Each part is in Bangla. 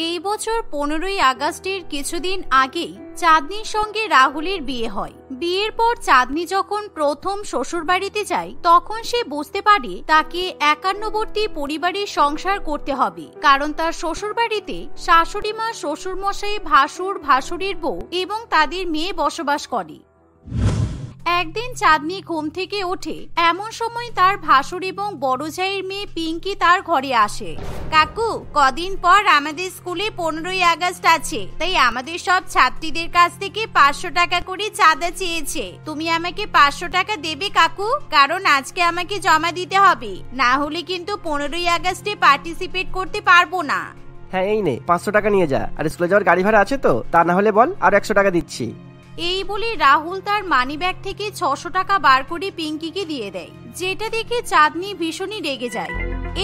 এই বছর 15ই আগস্টের কিছুদিন আগেই চাঁদনির সঙ্গে রাহুলের বিয়ে হয়। বিয়ের পর চাঁদনি যখন প্রথম শ্বশুর বাড়িতে যায় তখন সে বুঝতে পারে তাকে একান্নবর্তী পরিবারের সংসার করতে হবে, কারণ তার শ্বশুর বাড়িতে শাশুড়ি মা, শ্বশুর মশাই, ভাসুর, ভাসুরের বউ এবং তাদের মেয়ে বসবাস করে। একদিন চাঁদনি ঘুম থেকে ওঠে, এমন সময় তার ভাসুর এবং বড় জায়ের মেয়ে পিঙ্কি তার ঘরে আসে। কাকু, কদিন পর আমাদের স্কুলে 15ই আগস্ট আছে, তাই আমাদের সব ছাত্রীদের কাছ থেকে 500 টাকা করে চাঁদা চেয়েছে। তুমি আমাকে 500 টাকা দেবে কাকু? কারণ আজকে আমাকে জমা দিতে হবে, না হলে কিন্তু 15ই আগস্টে পার্টিসিপেট করতে পারবো না। হ্যাঁ, এই নে 500 টাকা নিয়ে যা, আর স্কুলে যাওয়ার গাড়ি ভাড়া আছে তো, তা না হলে বল, আর 100 টাকা দিচ্ছি। এই বলে রাহুল তার মানিব্যাগ থেকে 600 টাকা বার করে পিঙ্কিকে দিয়ে দেয়, যেটা দেখে চাঁদনি ভীষণই রেগে যায়।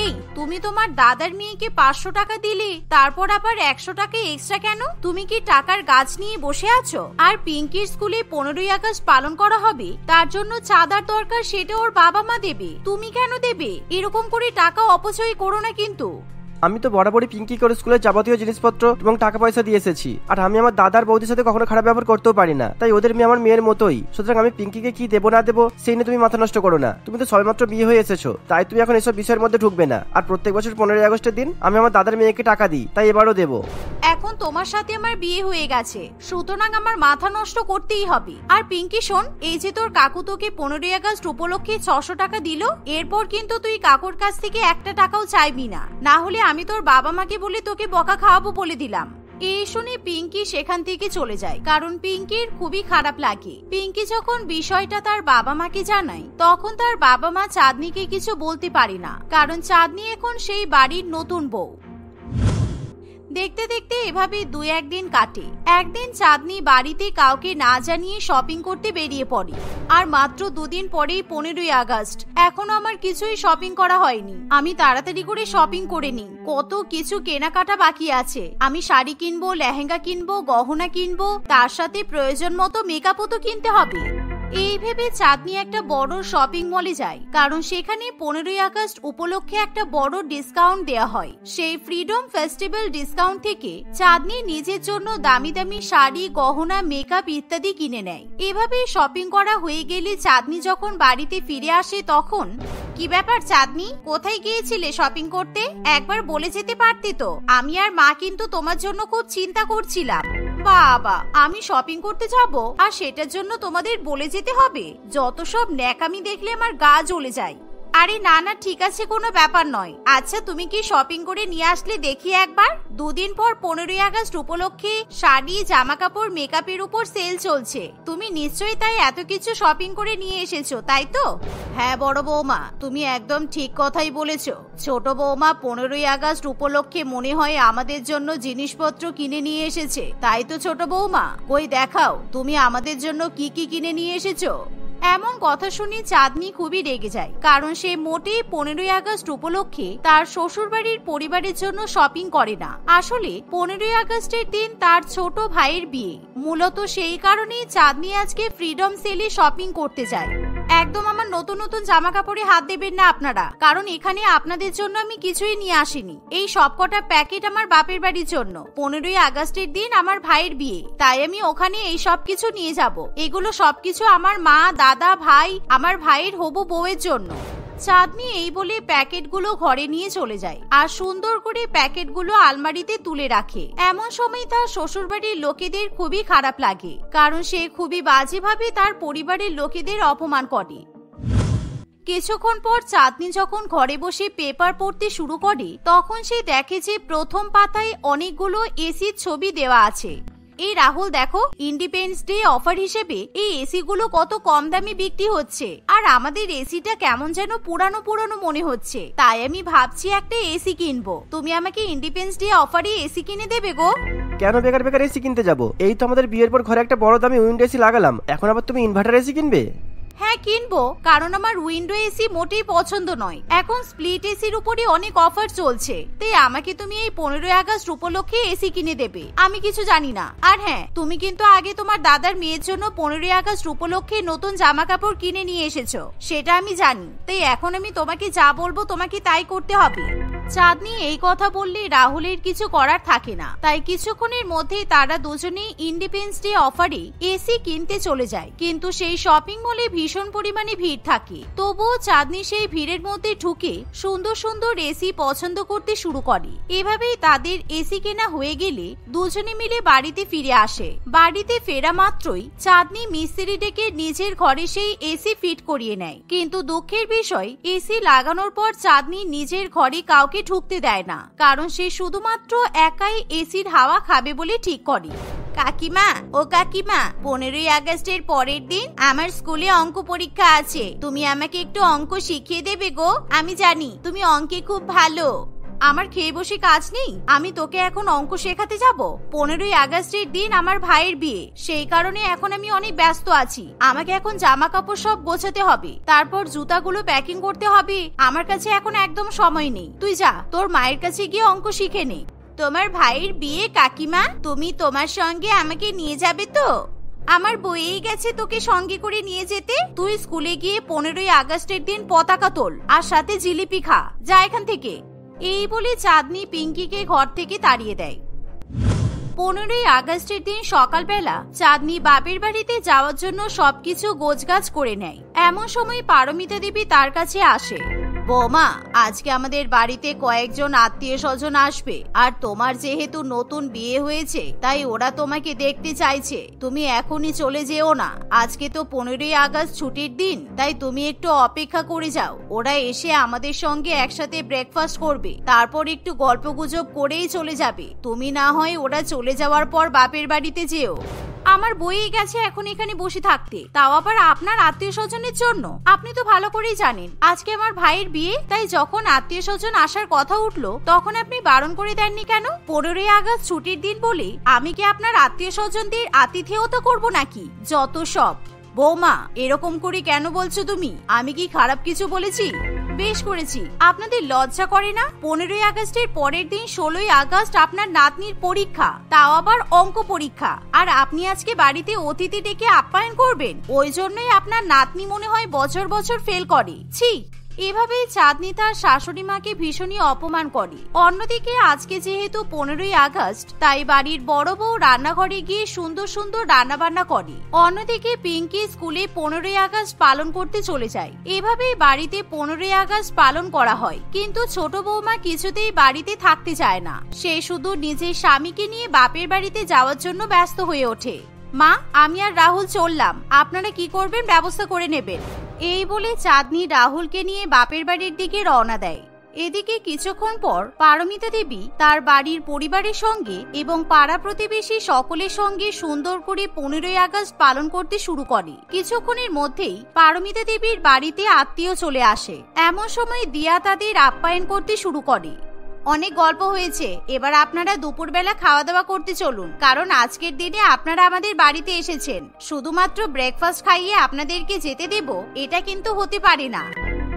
এই, তুমি তোমার দাদার মেয়েকে 500 টাকা দিলে, তারপর আবার 100 টাকা এক্সট্রা কেন? তুমি কি টাকার গাছ নিয়ে বসে আছো? আর পিঙ্কির স্কুলে 15ই আগস্ট পালন করা হবে, তার জন্য চাঁদার দরকার, সেটা ওর বাবা মা দেবে, তুমি কেন দেবে? এরকম করে টাকা অপচয় করো না কিন্তু। আমি তো বরাবরই পিঙ্কি করে স্কুলের যাবতীয় জিনিসপত্র এবং টাকা পয়সা দিয়ে এসেছি, আর আমি আমার দাদার বৌদির সাথে কখনো খারাপ ব্যবহার করতেও পারি না, তাই ওদের মেয়ে আমার মেয়ের মতোই। সুতরাং আমি পিঙ্কিকে কি দেবো না দেবো সেই নিয়ে তুমি মাথা নষ্ট করো না। তুমি তো সবেমাত্র বিয়ে হয়ে এসেছো, তাই তুমি এখন এসব বিষয়ের মধ্যে ঢুকবে না। আর প্রত্যেক বছর 15ই আগস্টের দিন আমি আমার দাদার মেয়েকে টাকা দিই, তাই এবারও দেবো। এখন তোমার সাথে আমার বিয়ে হয়ে গেছে, সুতরাং আমার মাথা নষ্ট করতেই হবে। আর পিঙ্কি শোন, এই যে তোর কাকু তোকে 15ই আগস্ট উপলক্ষে 600 টাকা দিল, এরপর কিন্তু তুই কাকুর কাছ থেকে 1 টাকাও চাইবি না, না হলে আমি তোর বাবা মাকে বলে তোকে বকা খাওয়াবো বলে দিলাম। এই শুনে পিঙ্কি সেখান থেকে চলে যায়, কারণ পিঙ্কির খুবই খারাপ লাগে। পিঙ্কি যখন বিষয়টা তার বাবা মাকে জানায়, তখন তার বাবা মা চাঁদনিকে কিছু বলতে পারে না, কারণ চাঁদনি এখন সেই বাড়ির নতুন বউ। দেখতে দেখতে এভাবে 2-1 দিন কাটে। একদিন চাঁদনি বাড়িতে কাউকে না জানিয়ে শপিং করতে বেরিয়ে পড়ে, আর মাত্র 2 দিন পরেই 15ই আগস্ট। এখনো আমার কিছুই শপিং করা হয়নি। আমি তাড়াতাড়ি করে শপিং করে নিই, কত কিছু কেনাকাটা বাকি আছে। আমি শাড়ি কিনবো, লেহেঙ্গা কিনবো, গহনা কিনবো, তার সাথে প্রয়োজন মতো মেকআপও তো কিনতে হবে। এই ভেবে চাঁদনি একটা বড় শপিং মলে যায়, কারণ সেখানে 15ই আগস্ট উপলক্ষে একটা বড় ডিসকাউন্ট দেয়া হয়। সেই ফ্রিডম ফেস্টিভ্যাল ডিসকাউন্ট থেকে চাঁদনি নিজের জন্য দামি দামি শাড়ি, গহনা, মেকআপ ইত্যাদি কিনে নেয়। এভাবে শপিং করা হয়ে গেলে চাঁদনি যখন বাড়িতে ফিরে আসে, তখন কি ব্যাপার চাঁদনি, কোথায় গিয়েছিলে শপিং করতে? একবার বলে যেতে পারতে তো, আমি আর মা কিন্তু তোমার জন্য খুব চিন্তা করছিলাম। বাবা, আমি শপিং করতে যাব আর সেটার জন্য তোমাদের বলে যেতে হবে? যত সব ন্যাকামি দেখলে আমার গা জ্বলে যায়। আরে না না, ঠিক আছে, কোনো ব্যাপার নয়। আচ্ছা, তুমি কি শপিং করে নিয়ে আসলে দেখি একবার? 2 দিন পর 15ই আগস্ট উপলক্ষে শাড়ি, জামা কাপড়, মেকআপের উপর সেল চলছে। তুমি নিশ্চয়ই তাই এত কিছু শপিং করে নিয়ে এসেছো, তাই তো? হ্যাঁ বড় বৌমা, তুমি একদম ঠিক কথাই বলেছো। ছোট বৌমা 15ই আগস্ট উপলক্ষে মনে হয় আমাদের জন্য জিনিসপত্র কিনে নিয়ে এসেছে, তাই তো ছোট বৌমা? কই দেখাও, তুমি আমাদের জন্য কি কি কিনে নিয়ে এসেছো। এমন কথা শুনে চাঁদনি খুবই রেগে যায়, কারণ সে মোটেই 15ই আগস্ট উপলক্ষে তার শ্বশুর বাড়ির পরিবারের জন্য শপিং করে না। আসলে 15ই আগস্টের দিন তার ছোট ভাইয়ের বিয়ে, মূলত সেই কারণেই চাঁদনি আজকে ফ্রিডম সেলে শপিং করতে যায়। একদম আমার নতুন নতুন জামা কাপড়ে হাত দেবেন না আপনারা, কারণ এখানে আপনাদের জন্য আমি কিছুই নিয়ে আসিনি। এই সবকটা প্যাকেট আমার বাপের বাড়ির জন্য। 15ই আগস্টের দিন আমার ভাইয়ের বিয়ে, তাই আমি ওখানে এই সব কিছু নিয়ে যাব। এগুলো সবকিছু আমার মা, দাদা, ভাই, আমার ভাইয়ের হবু বউয়ের জন্য। চাঁদনি এই বলে প্যাকেটগুলো ঘরে নিয়ে চলে যায়, আর সুন্দর করে প্যাকেটগুলো আলমারিতে তুলে রাখে। এমন সময় তার শ্বশুরবাড়ির লোকেদের খুবই খারাপ লাগে, কারণ সে খুবই বাজেভাবে তার পরিবারের লোকেদের অপমান করে। কিছুক্ষণ পর চাঁদনি যখন ঘরে বসে পেপার পড়তে শুরু করে, তখন সে দেখে যে প্রথম পাতায় অনেকগুলো এসির ছবি দেওয়া আছে। এই রাহুল দেখো, ইন্ডিপেন্ডেন্স ডে অফার হিসেবে এই এসি গুলো কত কম দামে বিক্রি হচ্ছে, আর আমাদের এসিটা কেমন যেন পুরানো পুরানো মনে হচ্ছে। তাই আমি ভাবছি একটা এসি কিনবো। তুমি আমাকে ইন্ডিপেন্ডেন্স ডে অফারে এসি কিনে দেবে গো? কেন বেকার বেকার এসি কিনতে যাবো? এই তো আমাদের বিয়ের পর ঘরে একটা বড় দামি উইন্ডো এসি লাগালাম, এখন আবার তুমি ইনভার্টার এসি কিনবে? হ্যাঁ কিনবো, কারণ আমার উইন্ডো এসি মোটেই পছন্দ নয়। এখন স্প্লিট এসির উপরে অনেক অফার চলছে, তাই আমাকে তুমি এই 15ই আগস্ট উপলক্ষে এসি কিনে দেবে। আমি কিছু জানি না। আর হ্যাঁ, তুমি কিন্তু আগে তোমার দাদার মেয়ের জন্য 15ই আগস্ট উপলক্ষে নতুন জামা কাপড় কিনে নিয়ে এসেছো, সেটা আমি জানি। তাই এখন আমি তোমাকে যা বলবো তোমাকে তাই করতে হবে। চাঁদনি এই কথা বললে রাহুলের কিছু করার থাকে না, তাই কিছুক্ষণের মধ্যেই তারা দুজনেই ইন্ডিপেন্ডেন্স ডে অফারে এসি কিনতে চলে যায়। কিন্তু সেই শপিং মলে ভীষণ পরিমাণে ভিড় থাকে, তবুও চাঁদনি সেই ভিড়ের মধ্যে ঢুকে সুন্দর সুন্দর এসি পছন্দ করতে শুরু করে। এভাবেই তাদের এসি কেনা হয়ে গেলে দুজনে মিলে বাড়িতে ফিরে আসে। বাড়িতে ফেরা মাত্রই চাঁদনি মিস্ত্রি ডেকে নিজের ঘরে সেই এসি ফিট করিয়ে নেয়। কিন্তু দুঃখের বিষয়, এসি লাগানোর পর চাঁদনি নিজের ঘরে কাউকে ঢুকতে দেয় না, কারণ সে শুধুমাত্র একাই এসির হাওয়া খাবে বলে ঠিক করে। কাকিমা, ও কাকিমা, 15ই আগস্টের পরের দিন আমার স্কুলে অঙ্ক পরীক্ষা আছে, তুমি আমাকে একটু অঙ্ক শিখিয়ে দেবে গো? আমি জানি তুমি অঙ্কে খুব ভালো। আমার খেয়ে বসে কাজ নেই, আমি তোকে এখন অঙ্ক শেখাতে যাব? 15ই আগস্টের দিন আমার ভাইয়ের বিয়ে, সেই কারণে এখন আমি অনেক ব্যস্ত আছি। আমাকে এখন জামা কাপড় সব গোছাতে হবে, তারপর জুতাগুলো প্যাকিং করতে হবে। আমার কাছে এখন একদম সময় নেই, তুই যা, তোর মায়ের কাছে গিয়ে অঙ্ক শিখে নে। তোমার ভাইয়ের বিয়ে কাকিমা, তুমি তোমার সঙ্গে আমাকে নিয়ে যাবে তো? আমার বইয়েই গেছে তোকে সঙ্গে করে নিয়ে যেতে। তুই স্কুলে গিয়ে 15ই আগস্টের দিন পতাকা তোল আর সাথে জিলিপি খা, যা এখান থেকে। এই বলে চাঁদনি পিঙ্কিকে ঘর থেকে তাড়িয়ে দেয়। 15ই আগস্টের দিন সকালবেলা চাঁদনি বাপের বাড়িতে যাওয়ার জন্য সবকিছু গোছগাছ করে নেয়। এমন সময় পারমিতা দেবী তার কাছে আসে। বৌমা, আজকে আমাদের বাড়িতে কয়েকজন আত্মীয় স্বজন আসবে, আর তোমার যেহেতু নতুন বিয়ে হয়েছে তাই ওরা তোমাকে দেখতে চাইছে। তুমি এখনই চলে যেও না, আজকে তো 15ই আগস্ট ছুটির দিন, তাই তুমি একটু অপেক্ষা করে যাও। ওরা এসে আমাদের সঙ্গে একসাথে ব্রেকফাস্ট করবে, তারপর একটু গল্পগুজব করেই চলে যাবে। তুমি না হয় ওরা চলে যাওয়ার পর বাপের বাড়িতে যেও। আমার বইয়ে গেছে এখন এখানে বসে থাকতে, তাও আবার আপনার আত্মীয় স্বজনের জন্য। আপনি তো ভালো করেই জানেন আজকে আমার ভাইয়ের বিয়ে, তাই যখন আত্মীয় স্বজন আসার কথা উঠলো তখন আপনি বারণ করে দেননি কেন? 15ই আগস্ট ছুটির দিন বলে আমি কি আপনার আত্মীয় স্বজনদের আতিথেয়তা করবো নাকি? যত সব। বৌমা, এরকম করে কেন বলছো তুমি? আমি কি খারাপ কিছু বলেছি? বেশ করেছি। আপনাদের লজ্জা করে না? 15ই আগস্টের পরের দিন 16ই আগস্ট আপনার নাতনির পরীক্ষা, তাও আবার অঙ্ক পরীক্ষা, আর আপনি আজকে বাড়িতে অতিথি ডেকে আপ্যায়ন করবেন? ওই জন্যই আপনার নাতনি মনে হয় বছর বছর ফেল করে। ছি! এভাবেই চাঁদনি তার শাশুড়ি মাকে ভীষণই অপমান করে। অন্যদিকে আজকে যেহেতু 15ই আগস্ট, তাই বাড়ির বড় বউ রান্নাঘরে গিয়ে সুন্দর সুন্দর রান্না বান্না করে। অন্যদিকে পিঙ্কি স্কুলে 15ই আগস্ট পালন করতে চলে যায়। এভাবেই বাড়িতে 15ই আগস্ট পালন করা হয়। কিন্তু ছোট বৌমা কিছুতেই বাড়িতে থাকতে চায় না, সে শুধু নিজের স্বামীকে নিয়ে বাপের বাড়িতে যাওয়ার জন্য ব্যস্ত হয়ে ওঠে। মা, আমি আর রাহুল চললাম, আপনারা কি করবেন ব্যবস্থা করে নেবেন। এই বলে চাঁদনি রাহুলকে নিয়ে বাপের বাড়ির দিকে রওনা দেয়। এদিকে কিছুক্ষণ পর পারমিতা দেবী তার বাড়ির পরিবারের সঙ্গে এবং পাড়া প্রতিবেশী সকলের সঙ্গে সুন্দর করে 15ই আগস্ট পালন করতে শুরু করে। কিছুক্ষণের মধ্যেই পারমিতা দেবীর বাড়িতে আত্মীয় চলে আসে। এমন সময় দিয়া তাদের আপ্যায়ন করতে শুরু করে। অনেক গল্প হয়েছে, এবার আপনারা দুপুরবেলা খাওয়া দাওয়া করতে চলুন, কারণ আজকের দিনে আপনারা আমাদের বাড়িতে এসেছেন। শুধুমাত্র ব্রেকফাস্ট খাইয়ে আপনাদেরকে যেতে দেব এটা কিন্তু হতে পারে না।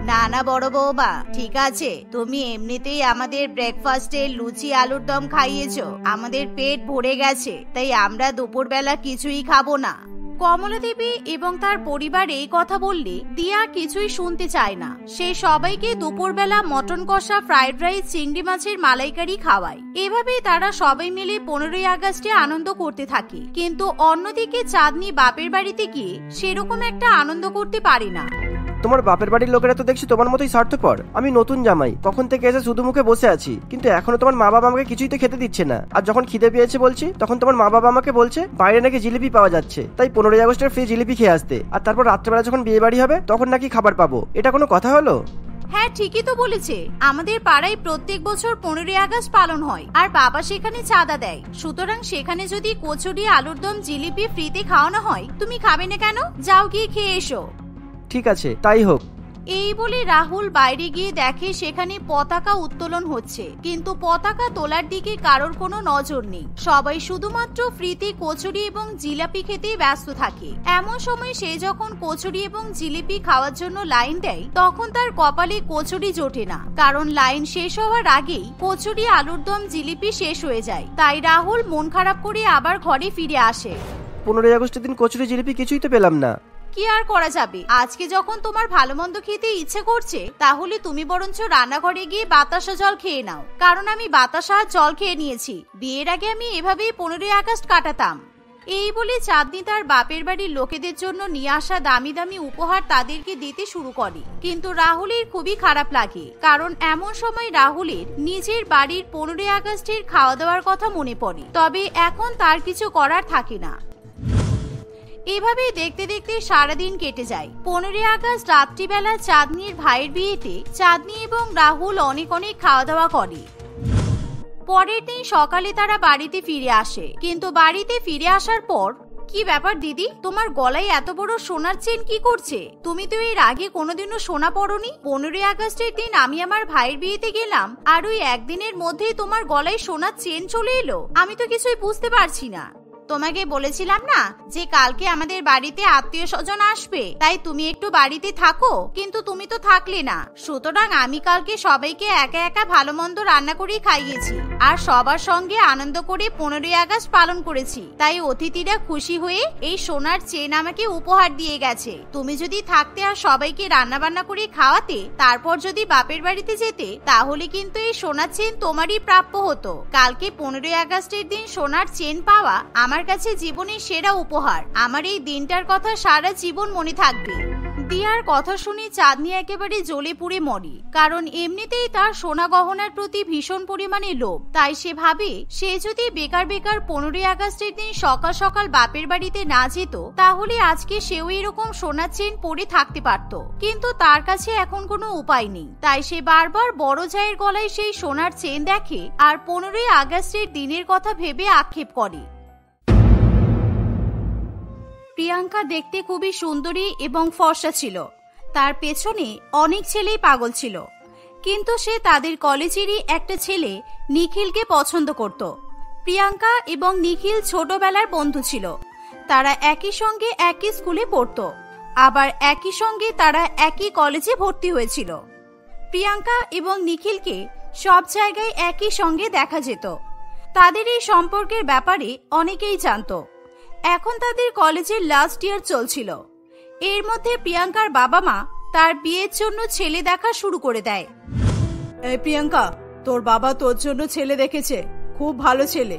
না না বড় বৌমা, ঠিক আছে, তুমি এমনিতেই আমাদের ব্রেকফাস্টে লুচি আলুর দম খাইয়েছো, আমাদের পেট ভরে গেছে, তাই আমরা দুপুরবেলা কিছুই খাবো না। কমলা দেবী এবং তার পরিবার এই কথা বললে দিয়া কিছুই শুনতে চায় না। সে সবাইকে দুপুরবেলা মটন কষা, ফ্রাইড রাইস, চিংড়ি মাছের মালাইকারি খাওয়ায়। এভাবেই তারা সবাই মিলে 15ই আগস্টে আনন্দ করতে থাকে। কিন্তু অন্যদিকে চাঁদনি বাপের বাড়িতে গিয়ে সেরকম একটা আনন্দ করতে পারে না। তোমার বাপের বাড়ির লোকেরা তো দেখছি তোমার মতোই স্বার্থপর। আমি নতুন জামাই, কখন থেকে এসে শুধু মুখে বসে আছি, কিন্তু এখনো তোমার মা বাবা আমাকে কিছুই তো খেতে দিচ্ছে না। আর যখন খিদে পেয়েছে বলছি, তখন তোমার মা বাবা আমাকে বলছে বাইরে নাকি জিলিপি পাওয়া যাচ্ছে, তাই 15ই আগস্টের ফ্রি জিলিপি খেয়ে আসতে। আর তারপর রাত্রেবেলা যখন বিয়ে বাড়ি হবে তখন নাকি খাবার পাবো। এটা কোনো কথা হলো? হ্যাঁ, ঠিকই তো বলেছে। আমাদের পাড়ায় প্রত্যেক বছর 15ই আগস্ট পালন হয়, আর বাবা সেখানে চাঁদা দেয়। সুতরাং সেখানে যদি কচুরি, আলুর দম, জিলিপি ফ্রিতে খাওয়ানো হয়, তুমি খাবে না কেন? যাও গিয়ে খেয়ে এসো। ঠিক আছে, তাই হোক। এই বলে রাহুল বাইরে গিয়ে দেখে সেখানে পতাকা উত্তোলন হচ্ছে, কিন্তু পতাকা তোলার দিকে কারোর কোনো নজর নেই। সবাই শুধুমাত্র ফ্রিতে কচুরি এবং জিলাপি খেতেই ব্যস্ত থাকে। এমন সময় সে যখন কচুরি এবং জিলিপি খাওয়ার জন্য লাইন দেয়, তখন তার কপালে কচুরি জোটে না, কারণ লাইন শেষ হওয়ার আগেই কচুরি, আলুর দম, জিলিপি শেষ হয়ে যায়। তাই রাহুল মন খারাপ করে আবার ঘরে ফিরে আসে। 15ই আগস্টের দিন কচুরি জিলিপি কিছুই তো পেলাম না। কি আর করা যাবে, আজকে যখন তোমার ভালো মন্দ খেতে ইচ্ছে করছে তাহলে তুমি বরঞ্চ রান্নাঘরে গিয়ে বাতাসা জল খেয়ে নাও, কারণ আমি বাতাসা জল খেয়ে নিয়েছি। বিয়ের আগে আমি এভাবেই 15ই আগস্ট কাটাতাম। এই বলে চাঁদনি তার বাপের বাড়ির লোকেদের জন্য নিয়ে আসা দামি দামি উপহার তাদেরকে দিতে শুরু করে। কিন্তু রাহুলের খুবই খারাপ লাগে, কারণ এমন সময় রাহুলের নিজের বাড়ির 15ই আগস্টের খাওয়া দাওয়ার কথা মনে পড়ে। তবে এখন তার কিছু করার থাকে না। এভাবেই দেখতে দেখতে সারাদিন কেটে যায়। 15ই আগস্ট রাত্রিবেলা চাঁদনির ভাইয়ের বিয়েতে চাঁদনি এবং রাহুল অনেক অনেক খাওয়া দাওয়া করে। পরের দিন সকালে তারা বাড়িতে ফিরে আসে, কিন্তু বাড়িতে ফিরে আসার পর, কি ব্যাপার দিদি, তোমার গলায় এত বড় সোনার চেন কি করছে? তুমি তো এর আগে কোনোদিনও সোনা পরোনি। 15ই আগস্টের দিন আমি আমার ভাইয়ের বিয়েতে গেলাম আর ওই একদিনের মধ্যেই তোমার গলায় সোনার চেন চলে এলো। আমি তো কিছুই বুঝতে পারছি না। তোমাকে বলেছিলাম না যে কালকে আমাদের বাড়িতে আত্মীয় স্বজন আসবে, তাই তুমি একটু বাড়িতে থাকো, কিন্তু তুমি তো থাকলে না। সুতরাং আমি কালকে সবাইকে একা একা ভালো মন্দ রান্না করে খাইয়েছি আর সবার সঙ্গে আনন্দ করে 15ই আগস্ট পালন করেছি। তাই অতিথিরা খুশি হয়ে এই সোনার চেন আমাকে উপহার দিয়ে গেছে। তুমি যদি থাকতে আর সবাইকে রান্না বান্না করে খাওয়াতে, তারপর যদি বাপের বাড়িতে যেতে, তাহলে কিন্তু এই সোনার চেন তোমারই প্রাপ্য হতো। কালকে 15ই আগস্টের দিন সোনার চেন পাওয়া আমার কাছে জীবনের সেরা উপহার। আমার এই দিনটার কথা সারা জীবন মনে থাকবে। দিয়ার কথা শুনে চাঁদনি একেবারে জ্বলে পুড়ে মরে, কারণ এমনিতেই তার সোনা গহনার প্রতি ভীষণ পরিমাণে লোভ। তাই সে ভাবে সে যদি বেকার বেকার 15ই আগস্টের দিন সকাল সকাল বাপের বাড়িতে না যেত, তাহলে আজকে সেও এরকম সোনার চেন পরে থাকতে পারত। কিন্তু তার কাছে এখন কোনো উপায় নেই। তাই সে বারবার বড় জায়ের গলায় সেই সোনার চেন দেখে আর 15ই আগস্টের দিনের কথা ভেবে আক্ষেপ করে। প্রিয়াঙ্কা দেখতে খুবই সুন্দরী এবং ফর্সা ছিল। তার পেছনে অনেক ছেলেই পাগল ছিল, কিন্তু সে তাদের কলেজেরই একটা ছেলে নিখিলকে পছন্দ করত। প্রিয়াঙ্কা এবং নিখিল ছোটবেলার বন্ধু ছিল। তারা একই সঙ্গে একই স্কুলে পড়তো, আবার একই সঙ্গে তারা একই কলেজে ভর্তি হয়েছিল। প্রিয়াঙ্কা এবং নিখিলকে সব জায়গায় একই সঙ্গে দেখা যেত। তাদের এই সম্পর্কের ব্যাপারে অনেকেই জানতো। এখন তাদের কলেজের লাস্ট ইয়ার চলছিল। এর মধ্যে প্রিয়াঙ্কার বাবা মা তার বিয়ের জন্য ছেলে দেখা শুরু করে দেয়। এই প্রিয়াঙ্কা, তোর বাবা তোর জন্য ছেলে দেখেছে, খুব ভালো ছেলে।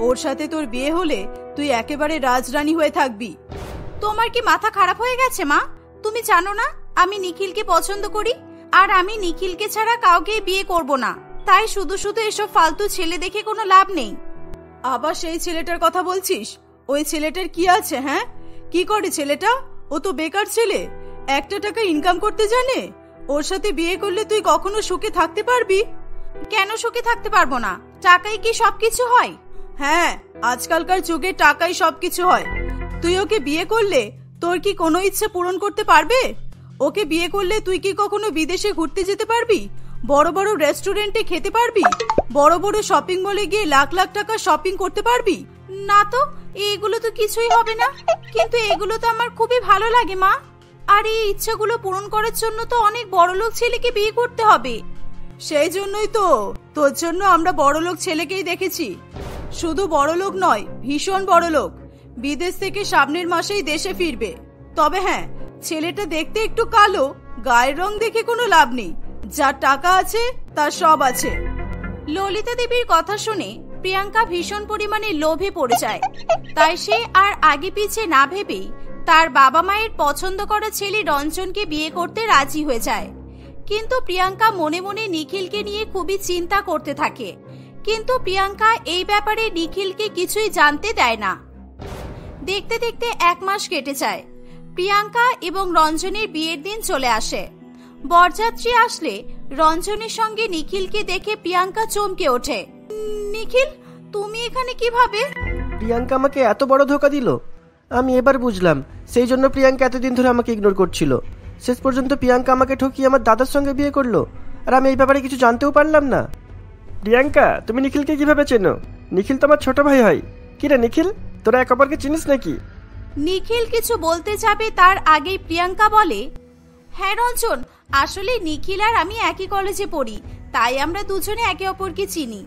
ওর সাথে তোর বিয়ে হলে তুই একেবারে রাজরানী হয়ে থাকবি। তোমার কি মাথা খারাপ হয়ে গেছে মা? তুমি জানো না আমি নিখিলকে পছন্দ করি, আর আমি নিখিলকে ছাড়া কাউকে বিয়ে করব না। তাই শুধু শুধু এসব ফালতু ছেলে দেখে কোনো লাভ নেই। আবার সেই ছেলেটার কথা বলছিস? ওই ছেলেটার কি আছে? হ্যাঁ, কি করে ছেলেটা? ও তো বেকার ছেলে, একটা টাকা ইনকাম করতে জানে। ওর সাথে বিয়ে করলে তুই কখনো সুখে থাকতে পারবি? কেন সুখে থাকতে পারবো না? টাকাই কি সবকিছু হয়? হ্যাঁ, আজকালকার যুগে টাকাই সবকিছু হয়। তুই ওকে বিয়ে করলে তোর কি কোনো ইচ্ছে পূরণ করতে পারবে? ওকে বিয়ে করলে তুই কি কখনো বিদেশে ঘুরতে যেতে পারবি? বড় বড় রেস্টুরেন্টে খেতে পারবি? বড় বড় শপিং মলে গিয়ে লাখ লাখ টাকা শপিং করতে পারবি? না তো, এগুলো তো কিছুই হবে না। কিন্তু এগুলো তো আমার খুবই ভালো লাগে মা। আর এই ইচ্ছাগুলো পূরণ করার জন্য তো অনেক বড়লোক ছেলেকে বিয়ে করতে হবে। সেই জন্যই তো তোর জন্য আমরা বড়লোক ছেলেকেই দেখেছি। শুধু বড়লোক নয়, ভীষণ বড়লোক। বিদেশ থেকে সামনের মাসেই দেশে ফিরবে। তবে হ্যাঁ, ছেলেটা দেখতে একটু কালো, গায়ের রং দেখে কোনো লাভ নেই। যার টাকা আছে তার সব আছে। ললিতা দেবীর কথা শুনে প্রিয়াঙ্কা ভীষণ পরিমাণে লোভে পড়ে যায়। তাই সে আর আগে পিছে না ভেবেই তার বাবা মায়ের পছন্দ করা ছেলে রঞ্জনকে বিয়ে করতে রাজি হয়ে যায়। কিন্তু প্রিয়াঙ্কা মনে মনে নিখিলকে নিয়ে খুবই চিন্তা করতে থাকে। কিন্তু প্রিয়াঙ্কা এই ব্যাপারে নিখিলকে কিছুই জানতে দেয় না। দেখতে দেখতে 1 মাস কেটে যায়। প্রিয়াঙ্কা এবং রঞ্জনের বিয়ের দিন চলে আসে। বরযাত্রী আসলে রঞ্জনের সঙ্গে নিখিলকে দেখে প্রিয়াঙ্কা চমকে ওঠে। নিখিল, তুমি এখানে কিভাবে? প্রিয়াঙ্কা আমাকে এত বড় ধোকা দিল। আমি এবার বুঝলাম সেই জন্য প্রিয়াঙ্কা এতদিন ধরে আমাকে ইগনোর করছিল। শেষ পর্যন্ত প্রিয়াঙ্কা আমাকে ঠকিয়ে আমার দাদার সঙ্গে বিয়ে করলো, আর আমি এই ব্যাপারে কিছু জানতেও পারলাম না। প্রিয়াঙ্কা, তুমি নিখিলকে কিভাবে চেনো? নিখিল তো আমার ছোট ভাই হয়। কি রে নিখিল, তোরা এক অপরকে চিনিস নাকি? নিখিল কিছু বলতে যাবে তার আগেই প্রিয়াঙ্কা বলে, হ্যাঁ রঞ্জন, আসলে নিখিল আর আমি একই কলেজে পড়ি, তাই আমরা দুজনে একে অপরকে চিনি।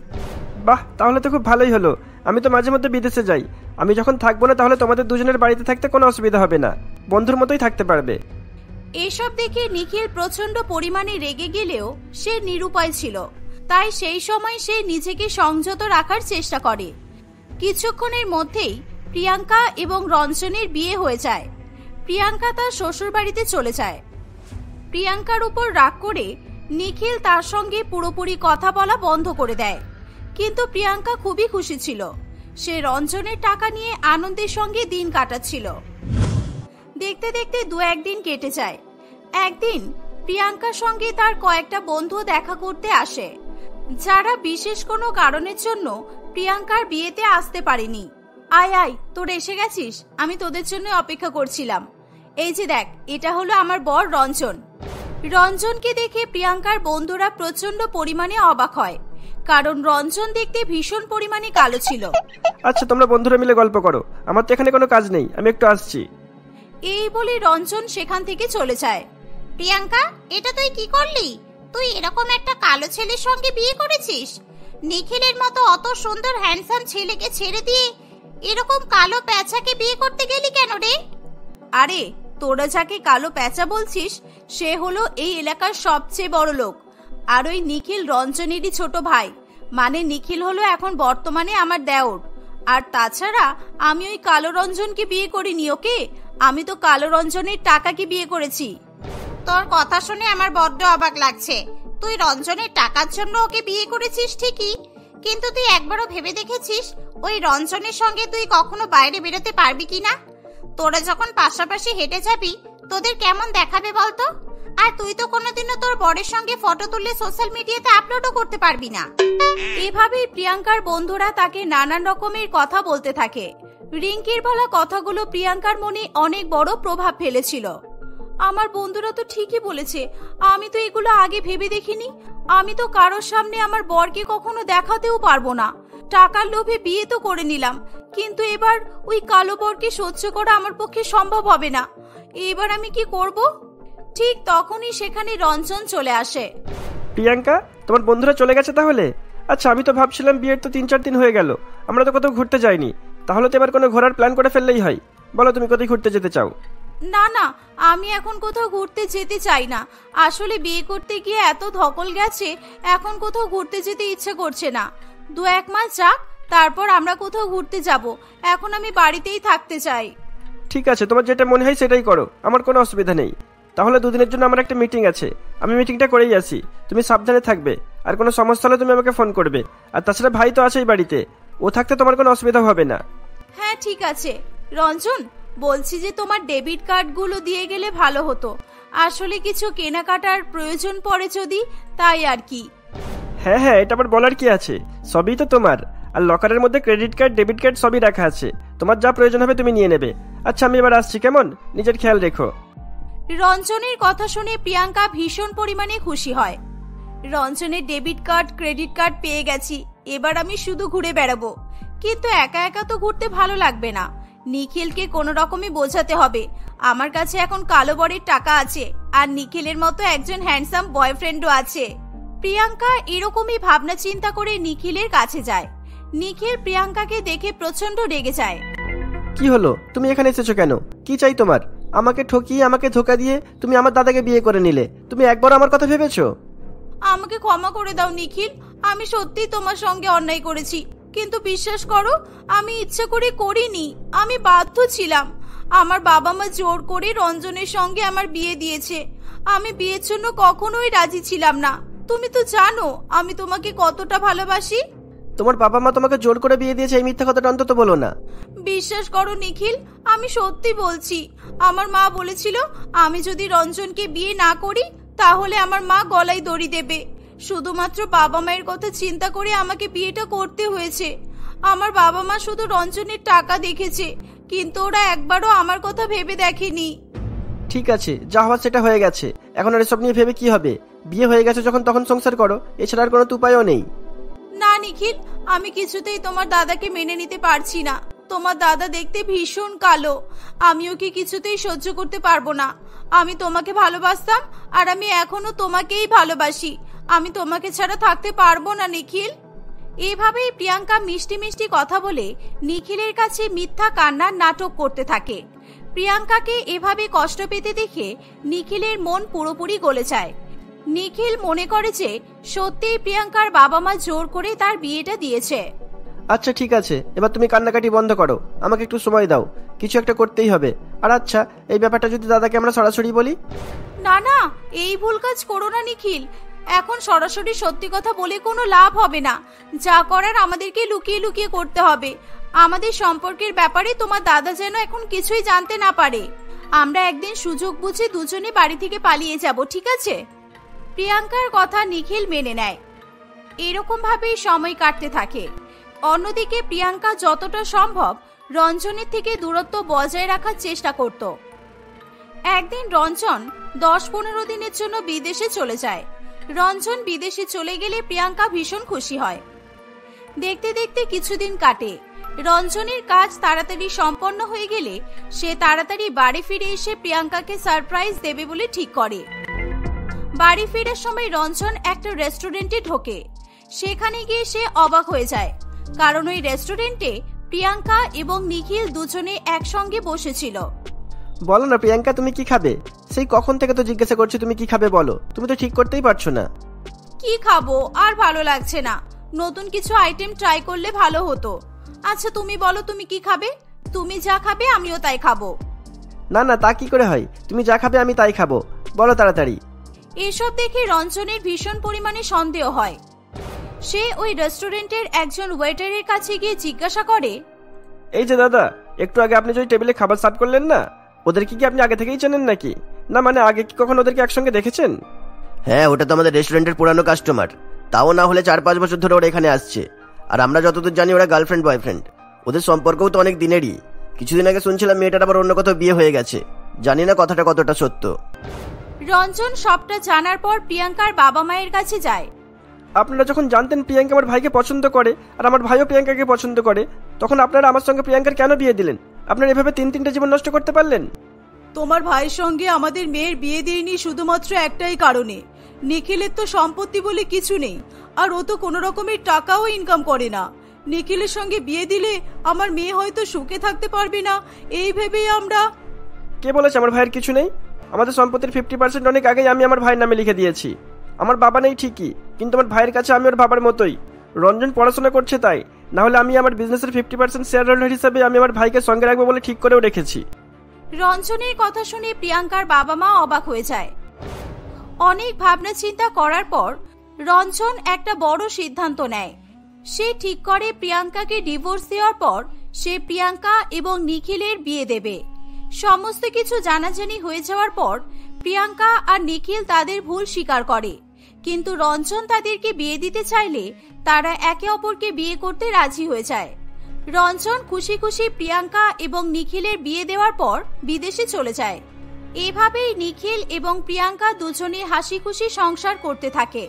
বাহ, তাহলে তো খুব ভালোই হলো। আমি তো মাঝে মধ্যে বিদেশে যাই। আমি যখন থাকবো না তাহলে তোমাদের দুজনের বাড়িতে থাকতে কোনো অসুবিধা হবে না, বন্ধুর মতোই থাকতে পারবে। এসব দেখে নিখিল প্রচন্ড পরিমাণে রেগে গেলেও সে নিরুপায় ছিল, তাই সেই সময় সে নিজেকে সংযত রাখার চেষ্টা করে। কিছুক্ষণের মধ্যেই প্রিয়াঙ্কা এবং রঞ্জনের বিয়ে হয়ে যায়। প্রিয়াঙ্কা তার শ্বশুর বাড়িতে চলে যায়। প্রিয়াঙ্কার উপর রাগ করে নিখিল তার সঙ্গে পুরোপুরি কথা বলা বন্ধ করে দেয়, কিন্তু প্রিয়াঙ্কা খুবই খুশি ছিল। সে রঞ্জনের টাকা নিয়ে আনন্দের সঙ্গে দিন কাটাচ্ছিল। দেখতে দেখতে 2-1 দিন কেটে যায়। একদিন প্রিয়াঙ্কার সঙ্গে তার কয়েকটা বন্ধু দেখা করতে আসে, যারা বিশেষ কোনো কারণের জন্য প্রিয়াঙ্কার বিয়েতে আসতে পারেনি। আয় আয়, তোরা এসে গেছিস, আমি তোদের জন্য অপেক্ষা করছিলাম। এই যে দেখ, এটা হলো আমার বর রঞ্জন। রঞ্জনকে দেখে প্রিয়াঙ্কার বন্ধুরা প্রচন্ড পরিমাণে অবাক হয়, কারণ রঞ্জন দেখতে ভীষণ পরিমাণে কালো ছিল। আচ্ছা, তোমরা বন্ধুরা মিলে গল্প করো, আমার তো এখানে কোনো কাজ নেই, আমি একটু আসছি। এই বলে রঞ্জন সেখান থেকে চলে যায়। প্রিয়াঙ্কা, এটা তুই কি করলি? তুই এরকম একটা কালো ছেলের সঙ্গে বিয়ে করেছিস? নিখিলের মতো অত সুন্দর হ্যান্ডসাম ছেলেকে ছেড়ে দিয়ে এরকম কালো প্যাঁচাকে বিয়ে করতে গেলি কেন রে? আরে, তোরা যাকে কালো প্যাঁচা বলছিস সে হলো এই এলাকার সবচেয়ে বড় লোক, আর ওই নিখিল রঞ্জনেরই ছোট ভাই। মানে নিখিল হলো এখন বর্তমানে আমার দেওর। আর তাছাড়া আমি ওই কালো রঞ্জনকে বিয়ে করিনি, ওকে? আমি তো কালো রঞ্জনের টাকাকে বিয়ে করেছি। তোর কথা শুনে আমার বড্ড অবাক লাগছে। তুই রঞ্জনের টাকার জন্য ওকে বিয়ে করেছিস ঠিকই, কিন্তু তুই একবারও ভেবে দেখেছিস ওই রঞ্জনের সঙ্গে তুই কখনো বাইরে বেরোতে পারবি কিনা? তোরা যখন পাশাপাশি হেঁটে যাবি তোদের কেমন দেখাবে বলতো? আর তুই তো কোনোদিনও তোর বরের সঙ্গে ফটো তুলে সোশ্যাল মিডিয়াতে আপলোডও করতে পারবি না। এভাবেই প্রিয়াঙ্কার বন্ধুরা তাকে নানান রকমের কথা বলতে থাকে। রিঙ্কির বলা কথাগুলো প্রিয়াঙ্কার মনে অনেক বড় প্রভাব ফেলেছিল। আমার বন্ধুরা তো ঠিকই বলেছে, আমি তো এগুলো আগে ভেবে দেখিনি। আমি তো কারোর সামনে আমার বরকে কখনো দেখাতেও পারবো না। টাকার লোভে বিয়ে তো করে নিলাম, কিন্তু এবার ওই কালো বরকে সহ্য করা আমার পক্ষে সম্ভব হবে না। এবার আমি কি করব? ঠিক তখনই সেখানে রঞ্জন চলে আসে। প্রিয়াঙ্কা, তোমার বন্ধুরা চলে গেছে তাহলে? আচ্ছা, আমি তো ভাবছিলাম বিয়ের তো 3-4 দিন হয়ে গেল, আমরা তো কোথাও ঘুরতে যাইনি। তাহলে তো এবার কোনো ঘোরার প্ল্যান করে ফেললেই হয়। বলো, তুমি কোথায় ঘুরতে যেতে চাও? না না, আমি এখন কোথাও ঘুরতে যেতে চাই না। আসলে বিয়ে করতে গিয়ে এত ধকল গেছে, এখন কোথাও ঘুরতে যেতে ইচ্ছে করছে না। 2-1 মাস যাক, তারপর আমরা কোথাও ঘুরতে যাব। এখন আমি বাড়িতেই থাকতে চাই। ঠিক আছে, তোমার যেটা মনে হয় সেটাই করো, আমার কোনো অসুবিধা নেই। তাহলে 2 দিনের জন্য আমার একটা মিটিং আছে, আমি মিটিংটা করেই আসি। তুমি সাবধানে থাকবে, আর কোনো সমস্যা হলে তুমি আমাকে ফোন করবে। আর তাছাড়া ভাই তো আছেই বাড়িতে, ও থাকতে তোমার কোনো অসুবিধা হবে না। হ্যাঁ ঠিক আছে। রঞ্জন, বলছি যে তোমার ডেবিট কার্ডগুলো দিয়ে গেলে ভালো হতো। আসলে কিছু কেনাকাটার প্রয়োজন পড়ে যদি, তাই আর কি। হ্যাঁ হ্যাঁ, এটা আবার বলার কি আছে, সবই তো তোমার। আর লকারের মধ্যে ক্রেডিট কার্ড, ডেবিট কার্ড সবই রাখা আছে, তোমার যা প্রয়োজন হবে তুমি নিয়ে নেবে। আচ্ছা, আমি এবার আসছি, কেমন? নিজের খেয়াল রেখো। রঞ্জনের কথা শুনে প্রিয়াঙ্কা ভীষণ পরিমাণে খুশি হয়। রঞ্জনের ডেবিট কার্ড, ক্রেডিট কার্ড পেয়ে গেছি, এবার আমি শুধু ঘুরে বেড়াবো। কিন্তু একা একা তো ঘুরতে ভালো লাগবে না, নিখিলকে কোনো রকমে বোঝাতে হবে আমার কাছে এখন কালো বরের টাকা আছে, আর নিখিলের মতো একজন হ্যান্ডসাম বয়ফ্রেন্ডও আছে। প্রিয়াঙ্কা এরকমই ভাবনা চিন্তা করে নিখিলের কাছে যায়। নিখিল প্রিয়াঙ্কাকে দেখে প্রচন্ড রেগে যায়। কি হলো, তুমি এখানে এসেছো কেন? কি চাই তোমার? আমাকে ঠকিয়ে, আমাকে ধোকা দিয়ে তুমি আমার দাদাকে বিয়ে করে নিলে। তুমি একবার আমার কথা ভেবেছো? আমাকে ক্ষমা করে দাও নিখিল, আমি সত্যি তোমার সঙ্গে অন্যায় করেছি, কিন্তু বিশ্বাস করো আমি ইচ্ছা করে করিনি, আমি বাধ্য ছিলাম। আমার বাবা মা জোর করে রঞ্জনের সঙ্গে আমার বিয়ে দিয়েছে, আমি বিয়ের জন্য কখনোই রাজি ছিলাম না। তুমি তো জানো আমি তোমাকে কতটা ভালোবাসি। তোমার বাবা মা তোমাকে জোর করে বিয়ে দিয়েছে, এই মিথ্যা কথাটা অন্তত বলো না। বিশ্বাস করো নিখিল, আমি সত্যি বলছি। আমার মা বলেছিল আমি যদি রঞ্জনকে বিয়ে না করি তাহলে আমার মা গলায় দড়ি দেবে। শুধুমাত্র বাবা মায়ের কথা চিন্তা করে আমাকে বিয়েটা করতে হয়েছে। আমার বাবা মা শুধু রঞ্জনের টাকা দেখেছে, কিন্তু ওরা একবারও আমার কথা ভেবে দেখেনি। ঠিক আছে, যা হওয়ার সেটা হয়ে গেছে, এখন আর এসব নিয়ে ভেবে কি হবে? বিয়ে হয়ে গেছে যখন তখন সংসার করো, এছাড়া আর কোনো উপায়ও নেই। না নিখিল, আমি কিছুতেই তোমার দাদাকে মেনে নিতে পারছি না। তোমার দাদা দেখতে ভীষণ কালো, আমি ওকে কিছুতেই সহ্য করতে পারবো না। আমি তোমাকে ভালোবাসতাম, আর আমি এখনো তোমাকেই ভালোবাসি। আমি তোমাকে ছাড়া থাকতে পারবো না নিখিল। এভাবেই প্রিয়াঙ্কা মিষ্টি মিষ্টি কথা বলে নিখিলের কাছে মিথ্যা কান্নার নাটক করতে থাকে। প্রিয়াঙ্কাকে এভাবে কষ্ট পেতে দেখে নিখিলের মন পুরোপুরি গলে যায়। নিখিল মনে করে যে সত্যিই প্রিয়াঙ্কার বাবা মা জোর করে তার বিয়েটা দিয়েছে। আচ্ছা ঠিক আছে, এবার তুমি কান্নাকাটি বন্ধ করো, আমাকে একটু সময় দাও, কিছু একটা করতেই হবে। আর আচ্ছা, এই ব্যাপারটা যদি দাদাকে আমরা সরাসরি বলি? না না, এই ভুল কাজ করো না নিখিল। এখন সরাসরি সত্যি কথা বলে কোনো লাভ হবে না। যা করার আমাদেরকে লুকিয়ে লুকিয়ে করতে হবে। আমাদের সম্পর্কের ব্যাপারে তোমার দাদা যেন এখন কিছুই জানতে না পারে। আমরা একদিন সুযোগ বুঝে দুজনে বাড়ি থেকে পালিয়ে যাব, ঠিক আছে? প্রিয়াঙ্কার কথা নিখিল মেনে নেয়। এরকম ভাবেই সময় কাটতে থাকে। অন্যদিকে প্রিয়াঙ্কা যতটা সম্ভব রঞ্জনের থেকে দূরত্ব বজায় রাখার চেষ্টা করত। একদিন রঞ্জন 10-15 দিনের জন্য বিদেশে চলে যায়। রঞ্জন বিদেশে চলে গেলে প্রিয়াঙ্কা ভীষণ খুশি হয়। দেখতে দেখতে কিছুদিন কাটে। রঞ্জনের কাজ তাড়াতাড়ি সম্পন্ন হয়ে গেলে সে তাড়াতাড়ি বাড়ি ফিরে এসে প্রিয়াঙ্কাকে সারপ্রাইজ দেবে বলে ঠিক করে। বাড়ি ফেরার সময় রঞ্জন একটা রেস্টুরেন্টে ঢোকে। সেখানে গিয়ে সে অবাক হয়ে যায়, কারণ ওই রেস্টুরেন্টে প্রিয়াঙ্কা এবং নিখিল দুজনে একসঙ্গে বসেছিল। বলো না প্রিয়াঙ্কা, তুমি কি খাবে? সেই কখন থেকে তো জিজ্ঞাসা করছি তুমি কি খাবে, বলো। তুমি তো ঠিক করতেই পারছো না। কি খাবো আর ভালো লাগছে না, নতুন কিছু আইটেম ট্রাই করলে ভালো হতো। আচ্ছা তুমি বলো, তুমি কি খাবে? তুমি যা খাবে আমিও তাই খাবো। না না, তা কি করে হয়? তুমি যা খাবে আমি তাই খাবো, বলো তাড়াতাড়ি। এসব দেখে রঞ্জনের ভীষণ পরিমাণে সন্দেহ হয়। সে ওই রেস্টুরেন্টের একজন ওয়েটারের কাছে গিয়ে জিজ্ঞাসা করে, এই যে দাদা, একটু আগে আপনি যে ওই টেবিলে খাবার সার্ভ করলেন না, ওদেরকে কি আপনি আগে থেকেই চেনেন নাকি? না মানে আগে কি কখন ওদেরকে একসঙ্গে দেখেছেন? হ্যাঁ, ওটা তো আমাদের রেস্টুরেন্টের পুরানো কাস্টমার। তাও না হলে 4-5 বছর ধরে ওরা এখানে আসছে। আর আমরা যতদূর জানি ওরা গার্লফ্রেন্ড বয়ফ্রেন্ড। ওদের সম্পর্কও তো অনেক দিনেরই। কিছুদিন আগে শুনছিলাম মেয়েটার আবার অন্য কোথাও বিয়ে হয়ে গেছে। জানি না কথাটা কতটা সত্য। রঞ্জন সবটা জানার পর প্রিয়াঙ্কার বাবা মায়ের কাছে যায়। আপনারা যখন জানতেন প্রিয়াঙ্কা আমার ভাইকে পছন্দ করে আর আমার ভাইও প্রিয়াঙ্কাকে পছন্দ করে, তখন আপনারা আমার সঙ্গে প্রিয়াঙ্কার কেন বিয়ে দিলেন? আপনারা এভাবে 3-3টে জীবন নষ্ট করতে পারলেন? তোমার ভাইয়ের সঙ্গে আমাদের মেয়ের বিয়ে দিইনি শুধুমাত্র একটাই কারণে, নিখিলের তো সম্পত্তি বলে কিছু নেই, আর ও তো কোনো রকমের টাকাও ইনকাম করে না। নিখিলের সঙ্গে বিয়ে দিলে আমার মেয়ে হয়তো সুখে থাকতে পারবে না, এই ভেবেই আমরা। কে বলেছে আমার ভাইয়ের কিছু নেই? আমাদের সম্পত্তির 50% অনেক আগেই আমি আমার ভাইয়ের নামে লিখে দিয়েছি। আমার বাবা নেই ঠিকই, কিন্তু আমার ভাইয়ের কাছে আমি ওর বাবার মতোই। রঞ্জন পড়াশোনা করছে তাই, না হলে আমি আমার বিজনেসের 50% শেয়ার হোল্ডার হিসেবে আমি আমার ভাইকে সঙ্গে রাখবো বলে ঠিক করেও রেখেছি। রঞ্জনের কথা শুনে প্রিয়াঙ্কার বাবা মা অবাক হয়ে যায়। অনেক ভাবনা চিন্তা করার পর রঞ্জন একটা বড় সিদ্ধান্ত নেয়। সে ঠিক করে প্রিয়াঙ্কাকে ডিভোর্স দেওয়ার পর সে প্রিয়াঙ্কা এবং নিখিলের বিয়ে দেবে। সমস্ত কিছু জানাজানি হয়ে যাওয়ার পর প্রিয়াঙ্কা আর নিখিল তাদের ভুল স্বীকার করে, কিন্তু রঞ্জন তাদেরকে বিয়ে দিতে চাইলে তারা একে অপরকে বিয়ে করতে রাজি হয়ে যায়। রঞ্জন খুশি খুশি প্রিয়াঙ্কা এবং নিখিলের বিয়ে দেওয়ার পর বিদেশে চলে যায়। এভাবেই নিখিল এবং প্রিয়াঙ্কা দুজনে হাসি খুশি সংসার করতে থাকে।